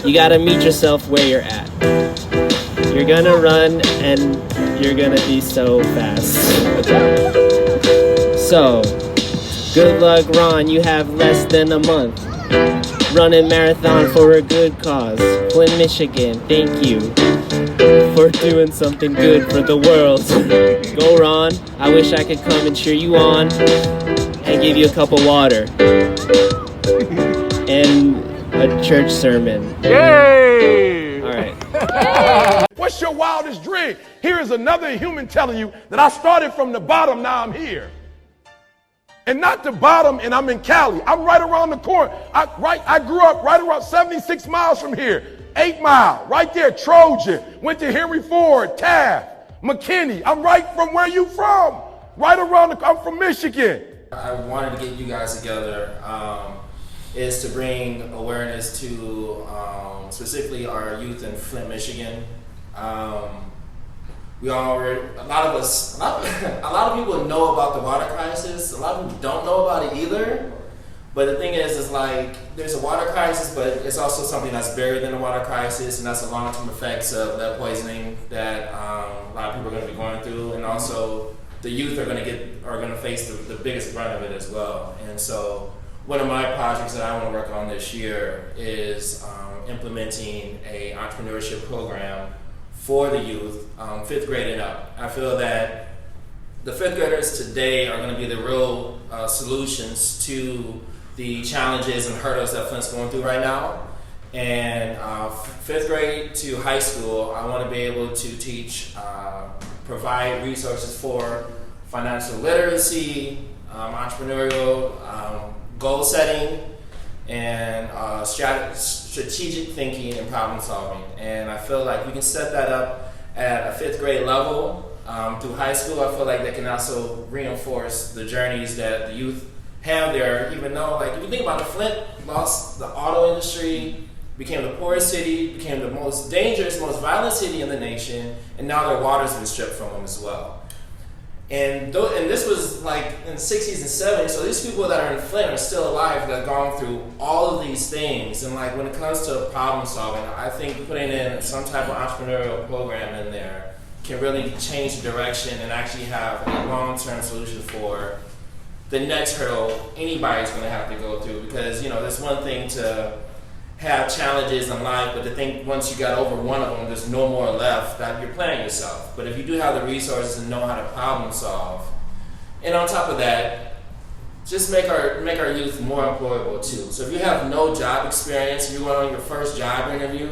You gotta meet yourself where you're at. You're gonna run and you're gonna be so fast. So, good luck, Ron. You have less than a month. Running marathon for a good cause. Flint, Michigan, thank you for doing something good for the world. Go, Ron. I wish I could come and cheer you on and give you a cup of water and a church sermon. Yay! All right. What's your wildest dream? Here is another human telling you that I started from the bottom, now I'm here. And not the bottom, and I'm in Cali. I'm right around the corner. I grew up right around 76 miles from here. 8 Mile, right there, Trojan. Went to Henry Ford, Taft, McKinney. I'm right from where you from. Right around I'm from Michigan. I wanted to get you guys together is to bring awareness to specifically our youth in Flint, Michigan. A lot of people know about the water crisis. A lot of them don't know about it either. But the thing is like there's a water crisis, but it's also something that's buried in the water crisis, and that's the long-term effects of lead poisoning that a lot of people are going to be going through, and also the youth are going to face the biggest brunt of it as well. And so one of my projects that I want to work on this year is implementing a entrepreneurship program for the youth, 5th grade and up. I feel that the 5th graders today are going to be the real solutions to the challenges and hurdles that Flint's going through right now. And 5th grade to high school, I want to be able to teach, provide resources for financial literacy, entrepreneurial goal setting, and strategic thinking and problem solving. And I feel like we can set that up at a 5th grade level. Through high school, I feel like that can also reinforce the journeys that the youth have there, even though, like, if you think about it, Flint lost the auto industry, became the poorest city, became the most dangerous, most violent city in the nation, and now their water's been stripped from them as well. And this was like in the 60s and 70s, so these people that are in Flint are still alive that have gone through all of these things. And like when it comes to problem solving, I think putting in some type of entrepreneurial program in there can really change the direction and actually have a long-term solution for the next hurdle anybody's going to have to go through. Because, you know, there's one thing to have challenges in life, but to think once you got over one of them, there's no more left, that you're playing yourself. But if you do have the resources and know how to problem solve, and on top of that, just make our youth more employable too. So if you have no job experience, and you went on your first job interview,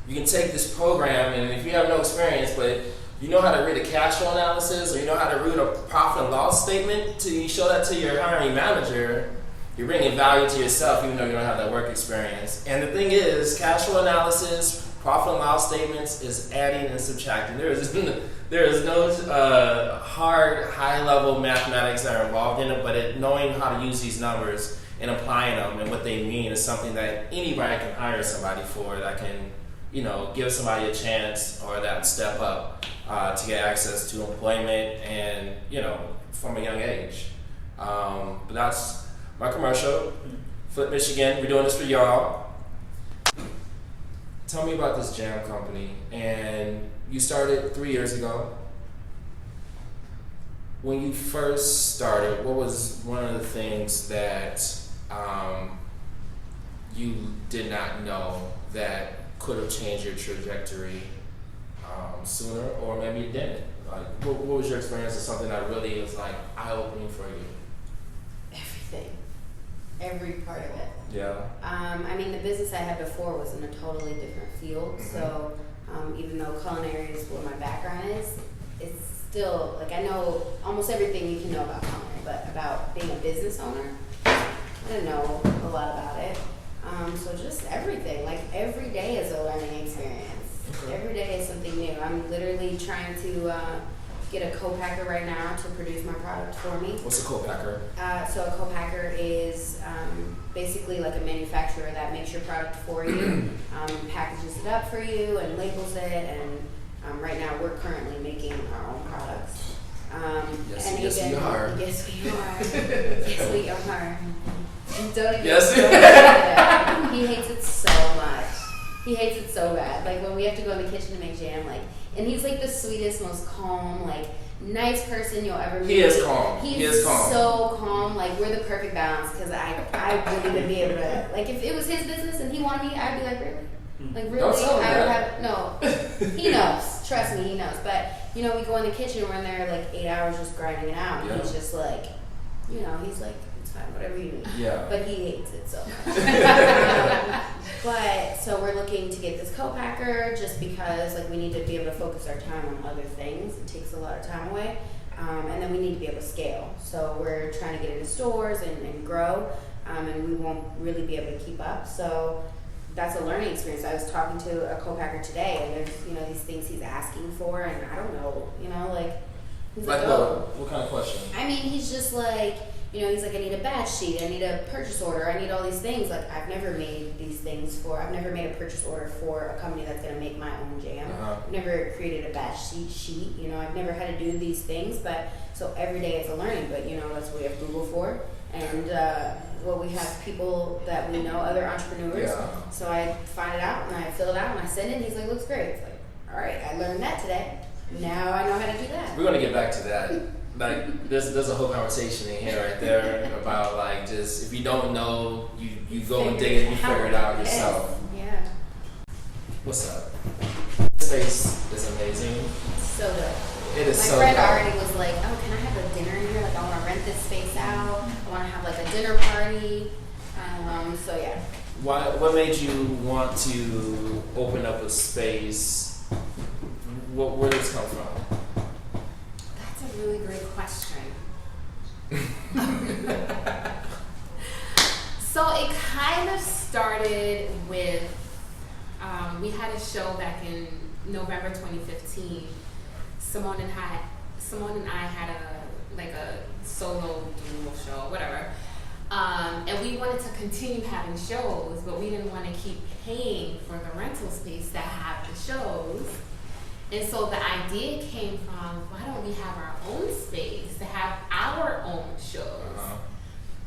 you can take this program, and if you have no experience, but you know how to read a cash flow analysis, or you know how to read a profit and loss statement, you show that to your hiring manager, you're bringing value to yourself even though you don't have that work experience. And the thing is, cash flow analysis, profit and loss statements is adding and subtracting. There is no hard, high-level mathematics that are involved in it, but knowing how to use these numbers and applying them and what they mean is something that anybody can hire somebody for, that can, you know, give somebody a chance or that step up to get access to employment and, you know, from a young age. But that's my commercial. Flint, Michigan, we're doing this for y'all. Tell me about this jam company. And you started 3 years ago. When you first started, what was one of the things that you did not know that could have changed your trajectory sooner, or maybe it didn't? Like, what was your experience of something that really was like eye-opening for you? Everything. Every part of it. Yeah. I mean, the business I had before was in a totally different field, so even though culinary is what my background is, it's still, like, I know almost everything you can know about culinary, but about being a business owner, I didn't know a lot about it. So just everything, like every day is a learning experience. Okay. Every day is something new. I'm literally trying to get a co-packer right now to produce my product for me. What's a co-packer? So a co-packer is basically like a manufacturer that makes your product for you, packages it up for you and labels it, and right now we're currently making our own products. Yes, we are. Yes, we are. Yes, we are. Don't even yes. He hates it so much. He hates it so bad. Like when we have to go in the kitchen to make jam, like, and he's like the sweetest, most calm, like nice person you'll ever meet. He is calm. He's He is calm. so calm. Like we're the perfect balance because I wouldn't even be able to. Like if it was his business and he wanted me, I'd be like, really? Like really? Don't tell him I would that. have no. He knows. Trust me, he knows. But you know, we go in the kitchen, we're in there like 8 hours just grinding it out. Yeah. And he's just like, you know, he's like, it's fine, whatever you need. Yeah. But he hates it so much. But so we're looking to get this co-packer just because like we need to be able to focus our time on other things. It takes a lot of time away. And then we need to be able to scale. So we're trying to get into stores and grow. And we won't really be able to keep up. So that's a learning experience. I was talking to a co-packer today and there's, you know, these things he's asking for and I don't know, you know, like he's Like like, oh. what kind of question? I mean, he's just like, you know, he's like, I need a batch sheet, I need a purchase order, I need all these things. Like, I've never made these things I've never made a purchase order for a company that's going to make my own jam. Uh-huh. I've never created a batch sheet, you know, I've never had to do these things, but so every day it's a learning, but you know, that's what we have Google for. And, well, we have people that we know, other entrepreneurs. Yeah. So I find it out and I fill it out and I send it and he's like, looks great. It's like, all right, I learned that today. Now I know how to do that. We're gonna get back to that. Like there's a whole conversation in here right there about like just if you don't know, you go and dig and you figure it out yourself. Yeah. What's up? This space is amazing. So good. It is My so friend good. already was like, oh, can I have a dinner in here? Like, I want to rent this space out. I want to have like a dinner party. So yeah. What made you want to open up a space? Where did this come from? That's a really great question. So it kind of started with, we had a show back in November 2015. Simone and I had a solo duo show, whatever. And we wanted to continue having shows, but we didn't want to keep paying for the rental space to have the shows. And so the idea came from, why don't we have our own space to have our own shows? Uh-huh.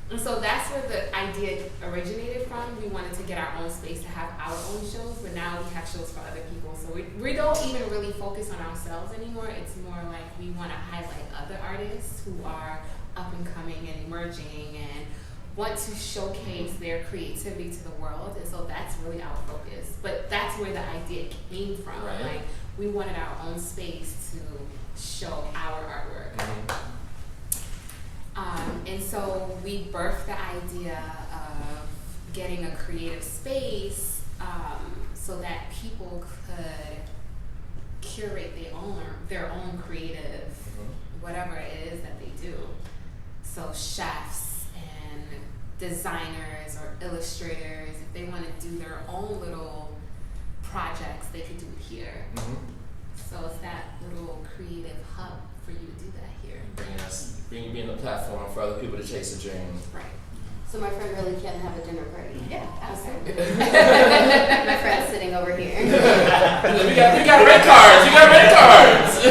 And so that's where the idea originated from. We wanted to get our own space to have our own shows, but now we have shows for other people. So we don't even really focus on ourselves anymore. It's more like we want to highlight other artists who are up and coming and emerging and want to showcase their creativity to the world. And so that's really our focus. But that's where the idea came from. Right. Like, we wanted our own space to show our artwork. Mm-hmm. And so we birthed the idea of getting a creative space so that people could curate their own creative, whatever it is that they do. So chefs and designers or illustrators, if they want to do their own little projects, they could do it here. Mm-hmm. So it's that little creative hub for you to do that here. Being a platform for other people to chase a dream. Right. So my friend really can have a dinner party. Yeah, absolutely. My friend's sitting over here. we got red cards. You got red cards.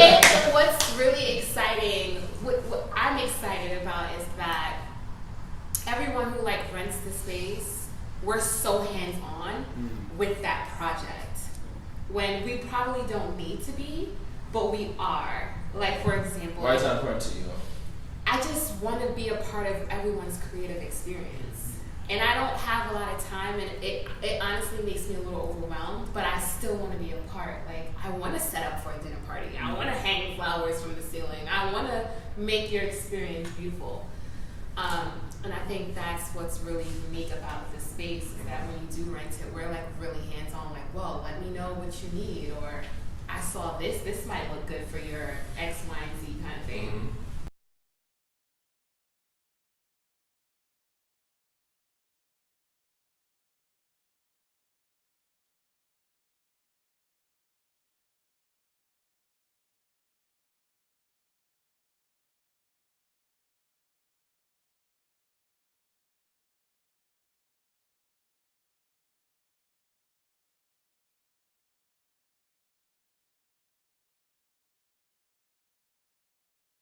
And what's really exciting, what I'm excited about is that everyone who like rents the space, we're so hands-on with that project. When we probably don't need to be, but we are. Like, for example, Why is that important to you? I just want to be a part of everyone's creative experience. And I don't have a lot of time, and it honestly makes me a little overwhelmed, but I still want to be a part. Like, I want to set up for a dinner party. I want to hang flowers from the ceiling. I want to make your experience beautiful. And I think that's what's really unique about this space, is that when you do rent it, we're like really hands-on, like, well, let me know what you need, or I saw this might look good for your X, Y, and Z kind of thing. Mm-hmm.